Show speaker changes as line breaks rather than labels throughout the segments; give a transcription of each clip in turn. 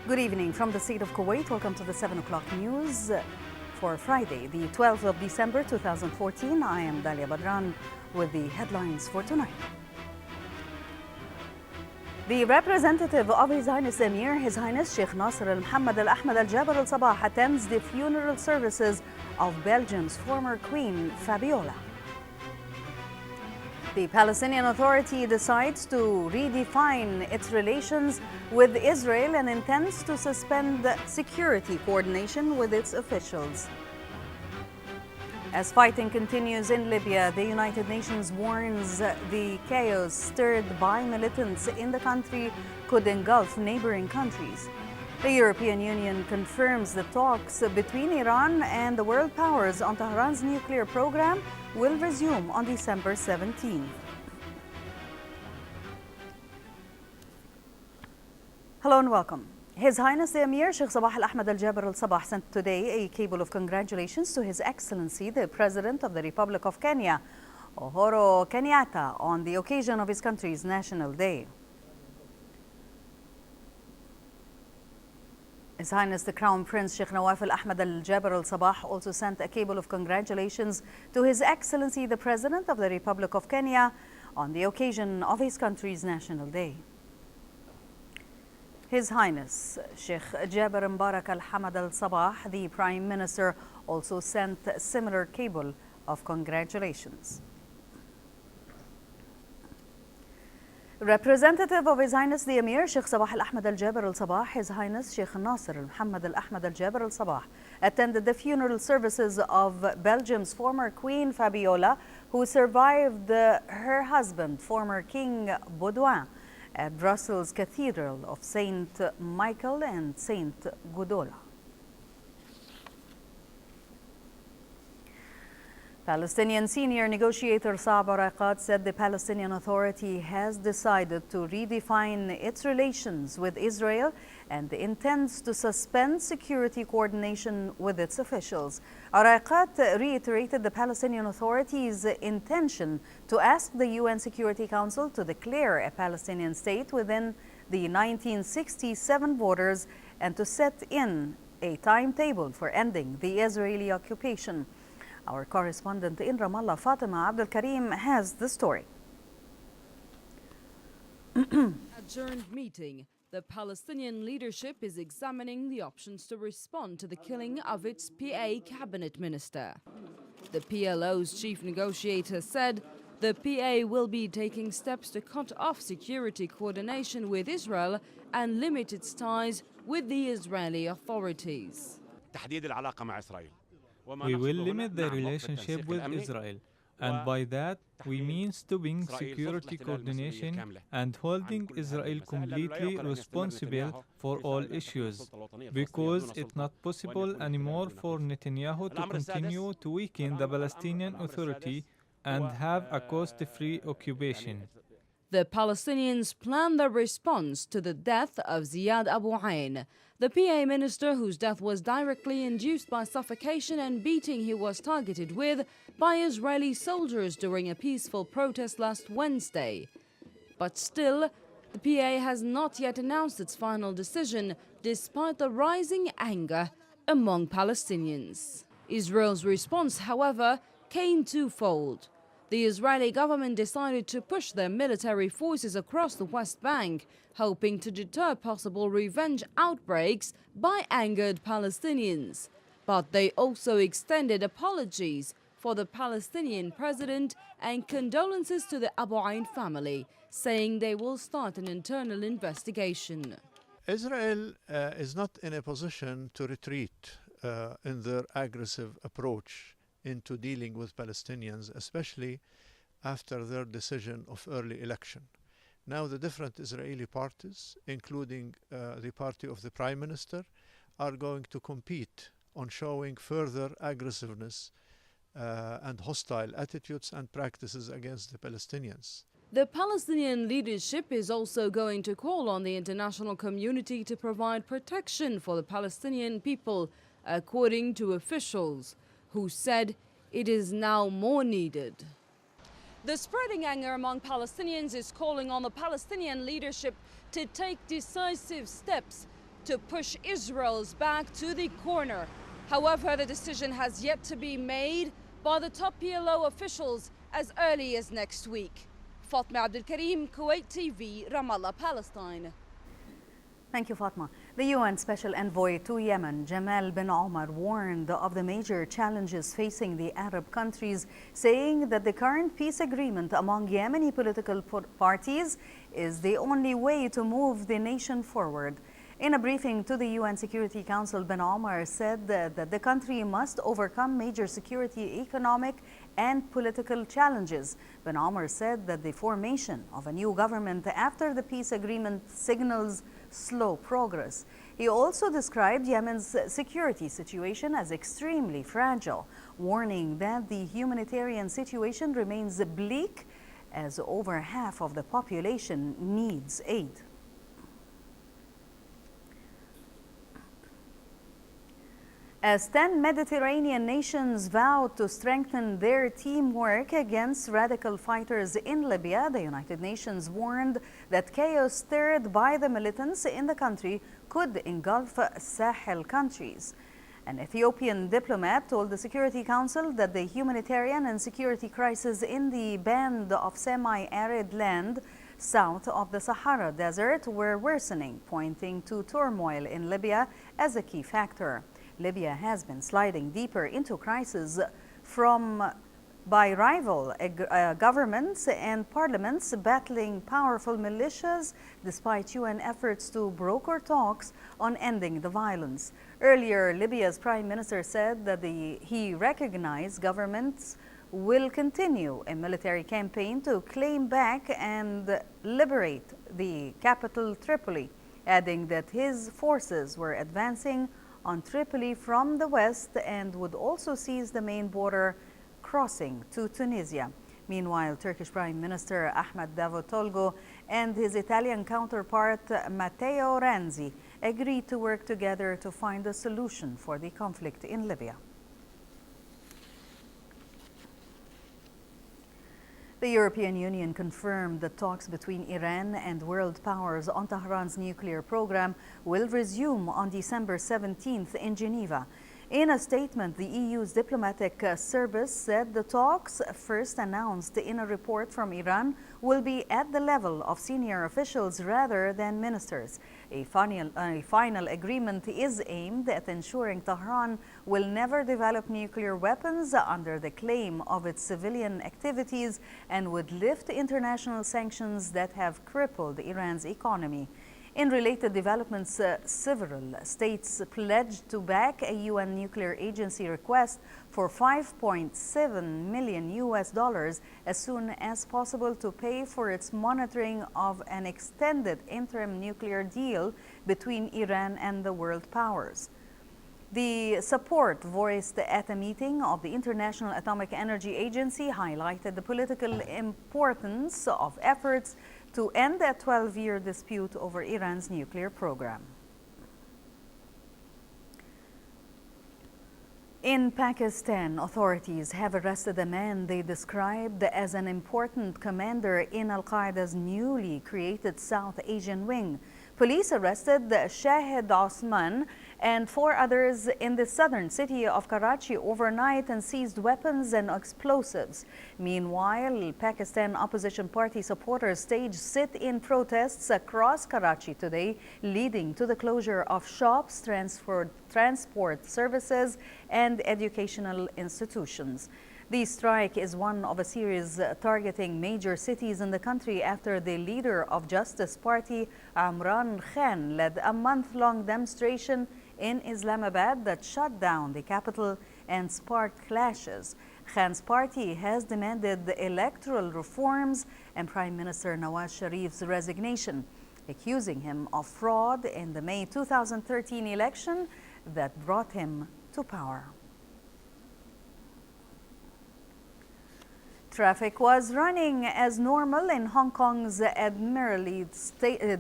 Good evening from the State of Kuwait. Welcome to the 7 o'clock news for Friday, the 12th of December 2014. I am Dalia Badran with the headlines for tonight. The representative of His Highness Emir, His Highness Sheikh Nasser Al Mohammed Al Ahmed Al Jaber Al Sabah, attends the funeral services of Belgium's former Queen Fabiola. The Palestinian Authority decides to redefine its relations with Israel and intends to suspend security coordination with its officials. As fighting continues in Libya, the United Nations warns the chaos stirred by militants in the country could engulf neighboring countries. The European Union confirms the talks between Iran and the world powers on Tehran's nuclear program will resume on December 17th. Hello and welcome. His Highness the Emir Sheikh Sabah Al Ahmed Al Jaber Al Sabah sent today a cable of congratulations to His Excellency the President of the Republic of Kenya, Uhuru Kenyatta, on the occasion of his country's National Day. His Highness the Crown Prince Sheikh Nawaf Al Ahmed Al Jaber Al Sabah also sent a cable of congratulations to His Excellency the President of the Republic of Kenya on the occasion of his country's National Day. His Highness Sheikh Jaber Mbarak Al Hamad Al Sabah, the Prime Minister, also sent a similar cable of congratulations. Representative of His Highness the Emir Sheikh Sabah Al Ahmed Al Jaber Al Sabah, His Highness Sheikh Nasser Al Mohammed Al Ahmed Al Jaber Al Sabah, attended the funeral services of Belgium's former Queen Fabiola, who survived her husband, former King Baudouin, at Brussels Cathedral of Saint Michael and Saint Gudola. Palestinian senior negotiator Saab Araqat said the Palestinian Authority has decided to redefine its relations with Israel and intends to suspend security coordination with its officials. Araqat reiterated the Palestinian Authority's intention to ask the UN Security Council to declare a Palestinian state within the 1967 borders and to set in a timetable for ending the Israeli occupation. Our correspondent in Ramallah, Fatima Abdul Karim, has the story.
Adjourned meeting. The Palestinian leadership is examining the options to respond to the killing of its PA cabinet minister. The PLO's chief negotiator said the PA will be taking steps to cut off security coordination with Israel and limit its ties with the Israeli authorities.
We will limit the relationship with Israel, and by that we mean stopping security coordination and holding Israel completely responsible for all issues, because it's not possible anymore for Netanyahu to continue to weaken the Palestinian Authority and have a cost-free occupation.
The Palestinians plan their response to the death of Ziad Abu Ain, the PA minister whose death was directly induced by suffocation and beating he was targeted with by Israeli soldiers during a peaceful protest last Wednesday. But still, the PA has not yet announced its final decision, despite the rising anger among Palestinians. Israel's response, however, came twofold. The Israeli government decided to push their military forces across the West Bank, hoping to deter possible revenge outbreaks by angered Palestinians. But they also extended apologies for the Palestinian president and condolences to the Abu Ain family, saying they will start an internal investigation.
Israel is not in a position to retreat in their aggressive approach into dealing with Palestinians, especially after their decision of early election. Now the different Israeli parties, including the party of the Prime Minister, are going to compete on showing further aggressiveness and hostile attitudes and practices against the Palestinians.
The Palestinian leadership is also going to call on the international community to provide protection for the Palestinian people, according to officials who said it is now more needed. The spreading anger among Palestinians is calling on the Palestinian leadership to take decisive steps to push Israel's back to the corner. However, the decision has yet to be made by the top PLO officials as early as next week. Fatma Abdul Karim, Kuwait TV, Ramallah, Palestine.
Thank you, Fatma. The UN Special Envoy to Yemen, Jamal bin Omar, warned of the major challenges facing the Arab countries, saying that the current peace agreement among Yemeni political parties is the only way to move the nation forward. In a briefing to the UN Security Council, bin Omar said that the country must overcome major security, economic, and political challenges. Bin Omar said that the formation of a new government after the peace agreement signals slow progress. He also described Yemen's security situation as extremely fragile, warning that the humanitarian situation remains bleak as over half of the population needs aid. As 10 Mediterranean nations vowed to strengthen their teamwork against radical fighters in Libya, the United Nations warned that chaos stirred by the militants in the country could engulf Sahel countries. An Ethiopian diplomat told the Security Council that the humanitarian and security crisis in the band of semi-arid land south of the Sahara Desert were worsening, pointing to turmoil in Libya as a key factor. Libya has been sliding deeper into crisis by rival governments and parliaments battling powerful militias despite UN efforts to broker talks on ending the violence. Earlier, Libya's prime minister said that he recognized governments will continue a military campaign to claim back and liberate the capital Tripoli, adding that his forces were advancing on Tripoli from the west and would also seize the main border crossing to Tunisia. Meanwhile, Turkish Prime Minister Ahmed Davutoglu and his Italian counterpart Matteo Renzi agreed to work together to find a solution for the conflict in Libya. The European Union confirmed that talks between Iran and world powers on Tehran's nuclear program will resume on December 17th in Geneva. In a statement, the EU's diplomatic service said the talks, first announced in a report from Iran, will be at the level of senior officials rather than ministers. A final agreement is aimed at ensuring Tehran will never develop nuclear weapons under the claim of its civilian activities and would lift international sanctions that have crippled Iran's economy. In related developments, several states pledged to back a UN nuclear agency request for $5.7 million as soon as possible to pay for its monitoring of an extended interim nuclear deal between Iran and the world powers. The support voiced at a meeting of the International Atomic Energy Agency highlighted the political importance of efforts to end a 12-year dispute over Iran's nuclear program. In Pakistan, authorities have arrested a man they described as an important commander in Al-Qaeda's newly created South Asian wing. Police arrested Shahid Osman and 4 others in the southern city of Karachi overnight and seized weapons and explosives. Meanwhile, Pakistan opposition party supporters staged sit-in protests across Karachi today, leading to the closure of shops, transport services, and educational institutions. The strike is one of a series targeting major cities in the country after the leader of Justice Party, Imran Khan, led a month-long demonstration in Islamabad that shut down the capital and sparked clashes. Khan's party has demanded the electoral reforms and Prime Minister Nawaz Sharif's resignation, accusing him of fraud in the May 2013 election that brought him to power. Traffic was running as normal in Hong Kong's Admiralty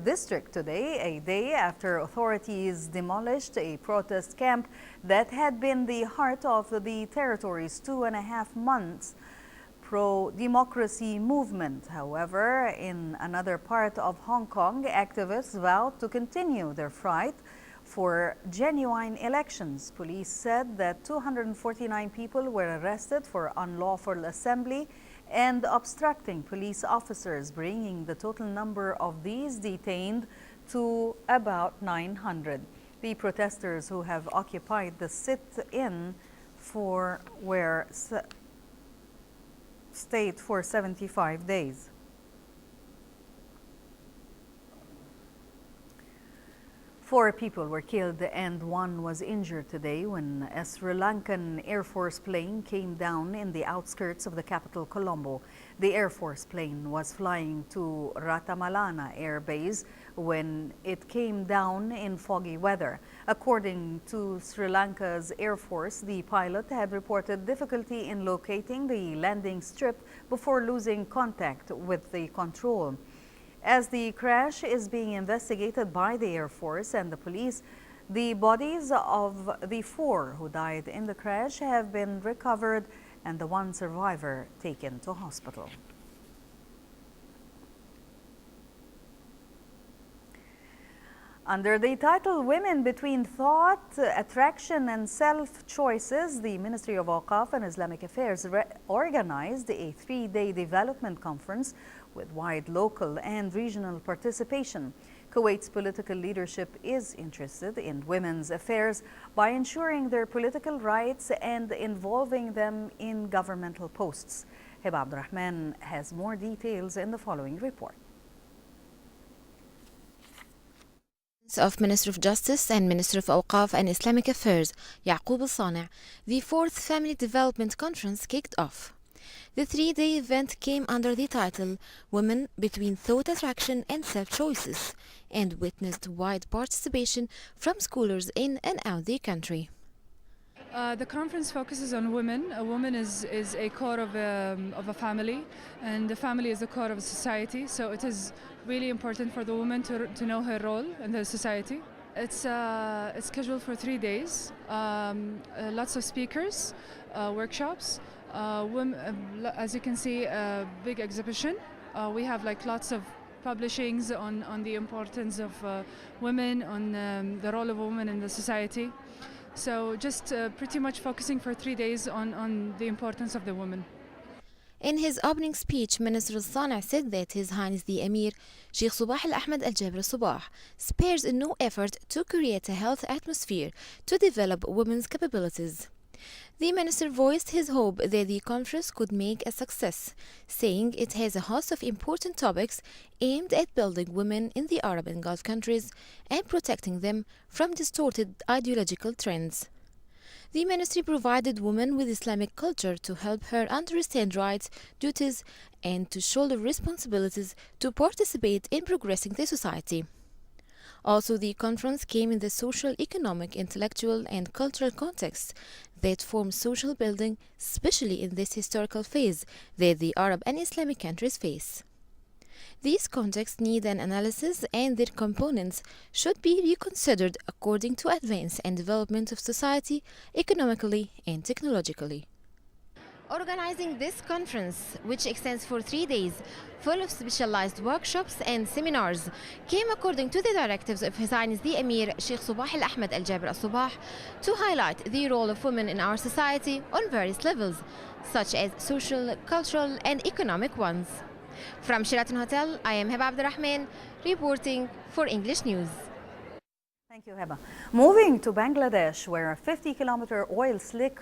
district today, a day after authorities demolished a protest camp that had been the heart of the territory's 2.5 months pro-democracy movement. However, in another part of Hong Kong, activists vowed to continue their fight for genuine elections. Police said that 249 people were arrested for unlawful assembly and obstructing police officers, bringing the total number of these detained to about 900. The protesters who have occupied the sit-in stayed for 75 days. Four people were killed and one was injured today when a Sri Lankan Air Force plane came down in the outskirts of the capital, Colombo. The Air Force plane was flying to Ratamalana Air Base when it came down in foggy weather. According to Sri Lanka's Air Force, the pilot had reported difficulty in locating the landing strip before losing contact with the control. As the crash is being investigated by the Air Force and the police, the bodies of the four who died in the crash have been recovered and the one survivor taken to hospital. Under the title Women Between Thought, Attraction and Self-Choices, the Ministry of Awqaf and Islamic Affairs organized a 3-day development conference with wide local and regional participation. Kuwait's political leadership is interested in women's affairs by ensuring their political rights and involving them in governmental posts. Heba Abdurrahman has more details in the following report.
Of Minister of Justice and Minister of Awqaf and Islamic Affairs, Yaqub al-Sani, the 4th Family Development Conference kicked off. The 3-day event came under the title Women Between Thought, Attraction and Self-Choices and witnessed wide participation from scholars in and out the country.
The conference focuses on women. A woman is a core of a family, and the family is the core of a society. So it is really important for the woman to know her role in the society. It's scheduled for 3 days. Lots of speakers, workshops. As you can see, a big exhibition. We have lots of publishings on the importance of women, on the role of women in the society. So just pretty much focusing for 3 days on the importance of the woman.
In his opening speech, Minister al-Sani said that His Highness the Emir, Sheikh Sabah al-Ahmed al-Jabr al-Sabah, spares no effort to create a healthy atmosphere to develop women's capabilities. The minister voiced his hope that the conference could make a success, saying it has a host of important topics aimed at building women in the Arab and Gulf countries and protecting them from distorted ideological trends. The ministry provided women with Islamic culture to help her understand rights, duties, and to shoulder responsibilities to participate in progressing the society. Also, the conference came in the social, economic, intellectual, and cultural context that forms social building, especially in this historical phase that the Arab and Islamic countries face. These contexts need an analysis, and their components should be reconsidered according to advance and development of society, economically and technologically. Organizing this conference, which extends for 3 days, full of specialized workshops and seminars, came according to the directives of His Highness the Emir Sheikh Sabah al-Ahmed al-Jabr al-Sabah to highlight the role of women in our society on various levels, such as social, cultural, and economic ones. From Sheraton Hotel, I am Heba Abdurrahman, reporting for English News.
Thank you, Heba. Moving to Bangladesh, where a 50-kilometer oil slick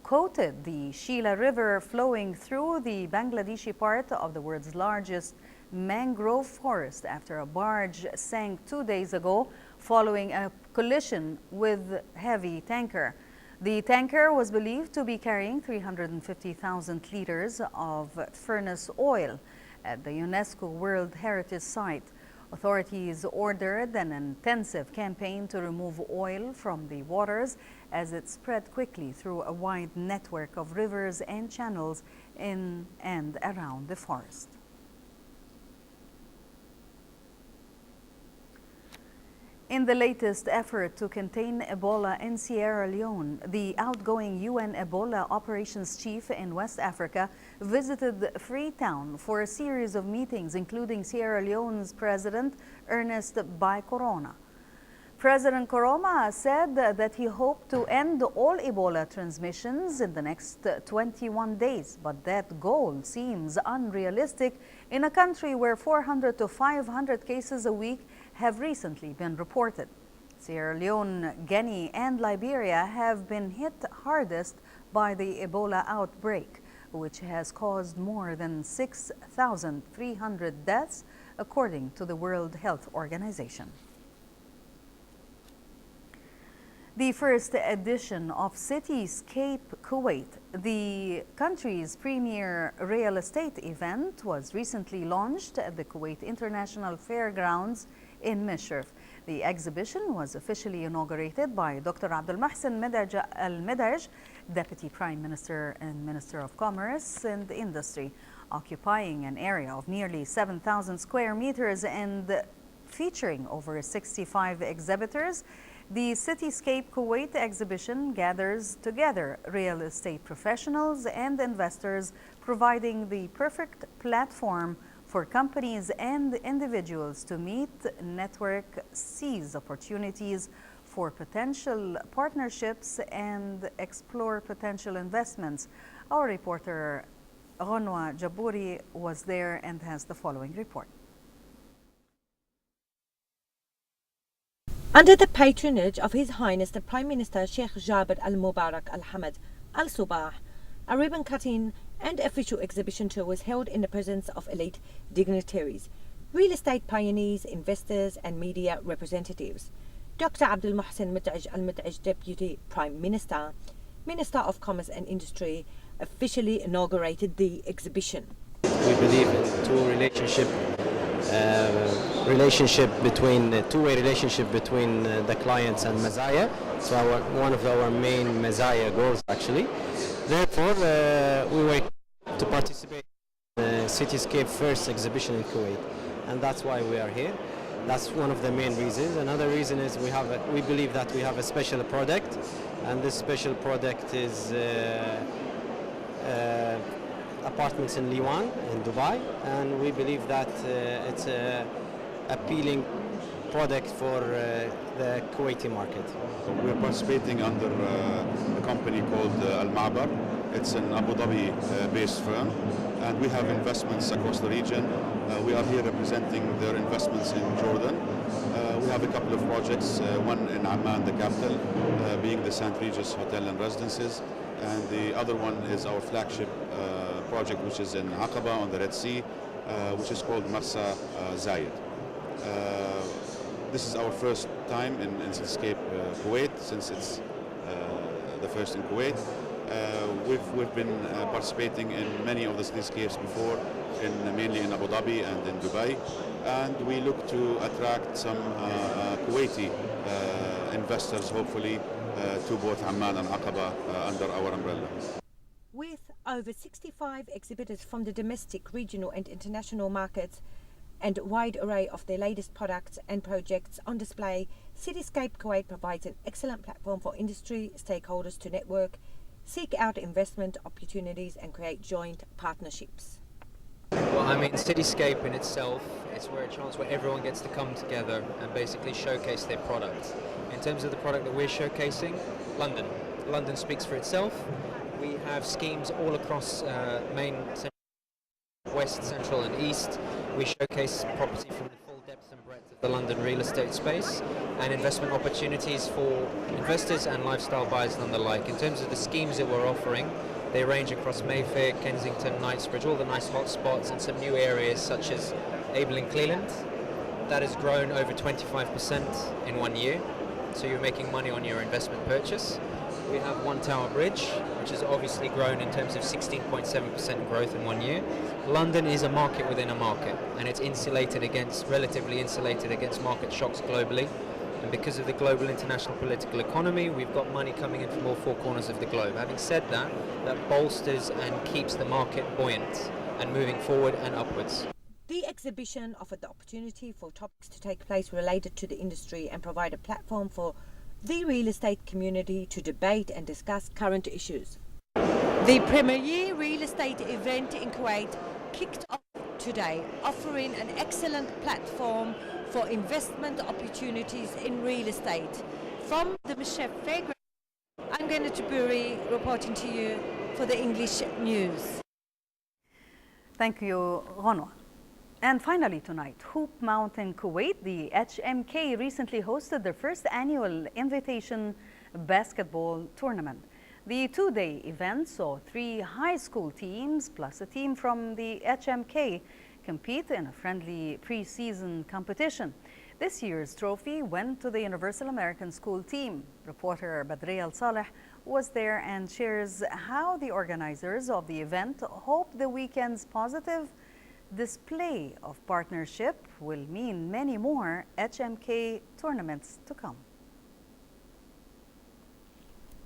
coated the Sheila River flowing through the Bangladeshi part of the world's largest mangrove forest after a barge sank 2 days ago following a collision with heavy tanker. The tanker was believed to be carrying 350,000 liters of furnace oil at the UNESCO World Heritage Site. Authorities ordered an intensive campaign to remove oil from the waters as it spread quickly through a wide network of rivers and channels in and around the forest. In the latest effort to contain Ebola in Sierra Leone, the outgoing UN Ebola Operations Chief in West Africa visited Freetown for a series of meetings, including Sierra Leone's President Ernest Bai Koroma. President Koroma said that he hoped to end all Ebola transmissions in the next 21 days, but that goal seems unrealistic in a country where 400 to 500 cases a week have recently been reported. Sierra Leone, Guinea, and Liberia have been hit hardest by the Ebola outbreak, which has caused more than 6,300 deaths, according to the World Health Organization. The first edition of Cityscape Kuwait, the country's premier real estate event, was recently launched at the Kuwait International Fairgrounds in Mishref. The exhibition was officially inaugurated by Dr. Abdul Mohsen Al-Midaj, Deputy Prime Minister and Minister of Commerce and Industry, occupying an area of nearly 7,000 square meters and featuring over 65 exhibitors. The Cityscape Kuwait exhibition gathers together real estate professionals and investors, providing the perfect platform for companies and individuals to meet, network, seize opportunities for potential partnerships, and explore potential investments. Our reporter Ghanwa Jabouri was there and has the following report.
Under the patronage of His Highness the Prime Minister Sheikh Jabir Al-Mubarak Al-Hamad Al-Subah, a ribbon-cutting and official exhibition tour was held in the presence of elite dignitaries, real estate pioneers, investors and media representatives. Dr. Abdul Mohsen Al-Midaj, Deputy Prime Minister, Minister of Commerce and Industry, officially inaugurated the exhibition.
We believe in two-way relationship between the clients and Mazaya. So one of our main Mazaya goals actually. Therefore, we were to participate in the Cityscape first exhibition in Kuwait, and that's why we are here. That's one of the main reasons. Another reason is we believe that we have a special product, and this special product is apartments in Liwan in Dubai, and we believe that it's an appealing product for the Kuwaiti market.
We're participating under a company called Al-Ma'bar. It's an Abu Dhabi based firm, and we have investments across the region. We are here representing their investments in Jordan. We have a couple of projects, one in Amman, the capital, being the St. Regis Hotel and Residences, and the other one is our flagship project, which is in Aqaba on the Red Sea, which is called Marsa Zayed. This is our first time in Cityscape Kuwait, since it's the first in Kuwait. We've been participating in many of the cityscapes before, mainly in Abu Dhabi and in Dubai, and we look to attract some Kuwaiti investors, hopefully, to both Amman and Aqaba under our umbrella.
With over 65 exhibitors from the domestic, regional and international markets, and a wide array of their latest products and projects on display, Cityscape Kuwait provides an excellent platform for industry stakeholders to network, seek out investment opportunities and create joint partnerships.
Well, I mean, Cityscape in itself is a chance where everyone gets to come together and basically showcase their product. In terms of the product that we're showcasing, London. London speaks for itself. We have schemes all across main, west, central and east. We showcase property from the full depth and breadth of the London real estate space and investment opportunities for investors and lifestyle buyers and the like. In terms of the schemes that we're offering, they range across Mayfair, Kensington, Knightsbridge, all the nice hotspots, and some new areas such as Abel and Cleland. That has grown over 25% in 1 year, so you're making money on your investment purchase. We have One Tower Bridge, which has obviously grown in terms of 16.7% growth in 1 year. London is a market within a market, and it's relatively insulated against market shocks globally. And because of the global international political economy, we've got money coming in from all four corners of the globe. Having said that, that bolsters and keeps the market buoyant and moving forward and upwards.
The exhibition offered the opportunity for topics to take place related to the industry and provide a platform for the real estate community to debate and discuss current issues. The premier real estate event in Kuwait kicked off today, offering an excellent platform for investment opportunities in real estate. From the Meshef Fairground, I'm Gana Taburi reporting to you for the English News.
Thank you, Ghonwa. And finally tonight, Hoop Mountain Kuwait, the HMK, recently hosted their first annual invitation basketball tournament. The two-day event saw 3 high school teams plus a team from the HMK compete in a friendly pre-season competition. This year's trophy went to the Universal American School team. Reporter Badri Al-Saleh was there and shares how the organizers of the event hope the weekend's positive display of partnership will mean many more HMK tournaments to come.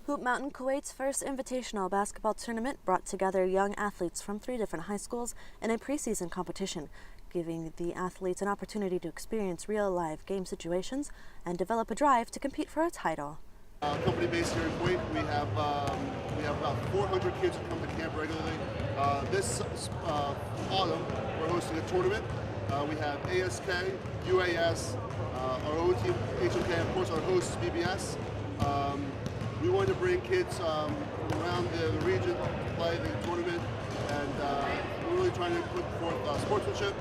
Hoop Mountain Kuwait's first invitational basketball tournament brought together young athletes from 3 different high schools in a preseason competition, giving the athletes an opportunity to experience real live game situations and develop a drive to compete for a title.
Company based here in Kuwait, we have about 400 kids who come to camp regularly. This autumn, we're hosting a tournament. We have ASK, UAS, our own team, HMK, of course, our host BBS. We want to bring kids from around the region to play the tournament, and we're really trying to put forth sportsmanship,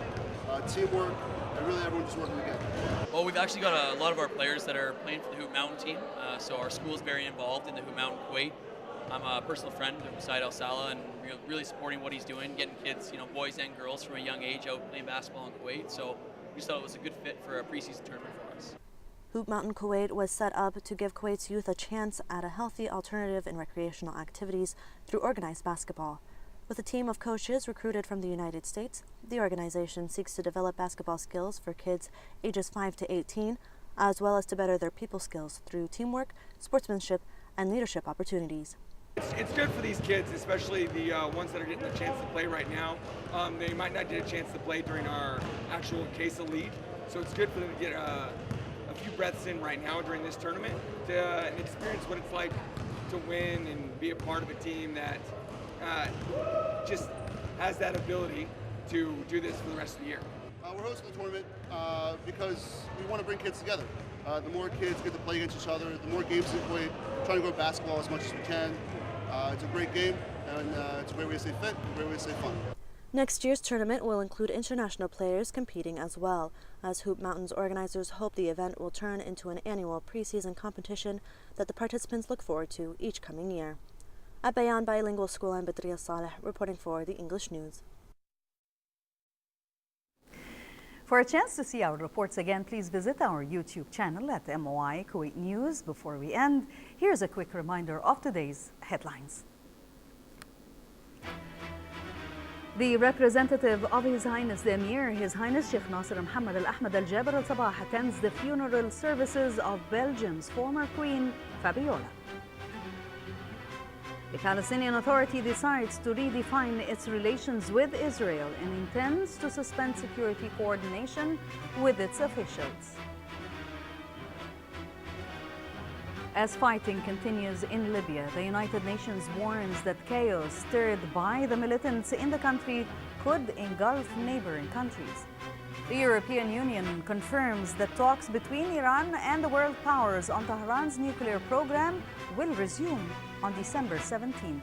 teamwork, and really everyone just working together.
Well, we've actually got a lot of our players that are playing for the Hoop Mountain team, so our school is very involved in the Hoop Mountain Kuwait. I'm a personal friend of Said Al-Salah and really supporting what he's doing, getting kids, boys and girls from a young age out playing basketball in Kuwait, so we just thought it was a good fit for a preseason tournament for us.
Hoop Mountain Kuwait was set up to give Kuwait's youth a chance at a healthy alternative in recreational activities through organized basketball. With a team of coaches recruited from the United States, the organization seeks to develop basketball skills for kids ages 5 to 18, as well as to better their people skills through teamwork, sportsmanship, and leadership opportunities.
It's good for these kids, especially the ones that are getting the chance to play right now. They might not get a chance to play during our actual Case Elite, so it's good for them to get a few breaths in right now during this tournament to experience what it's like to win and be a part of a team that just has that ability to do this for the rest of the year.
We're hosting the tournament because we want to bring kids together. The more kids get to play against each other, the more games we play, trying to grow basketball as much as we can. It's a great game, and it's a great way to stay fit, a great way to stay fun.
Next year's tournament will include international players competing as well, as Hoop Mountain's organizers hope the event will turn into an annual preseason competition that the participants look forward to each coming year. At Bayan Bilingual School, I'm Badri Al-Saleh, reporting for the English News.
For a chance to see our reports again, please visit our YouTube channel at MOI Kuwait News. Before we end, here's a quick reminder of today's headlines. The representative of His Highness the Emir, His Highness Sheikh Nasser Mohammed Al Ahmed Al Jaber Al Sabah, attends the funeral services of Belgium's former Queen Fabiola. The Palestinian Authority decides to redefine its relations with Israel and intends to suspend security coordination with its officials. As fighting continues in Libya, the United Nations warns that chaos stirred by the militants in the country could engulf neighboring countries. The European Union confirms that talks between Iran and the world powers on Tehran's nuclear program will resume on December 17th.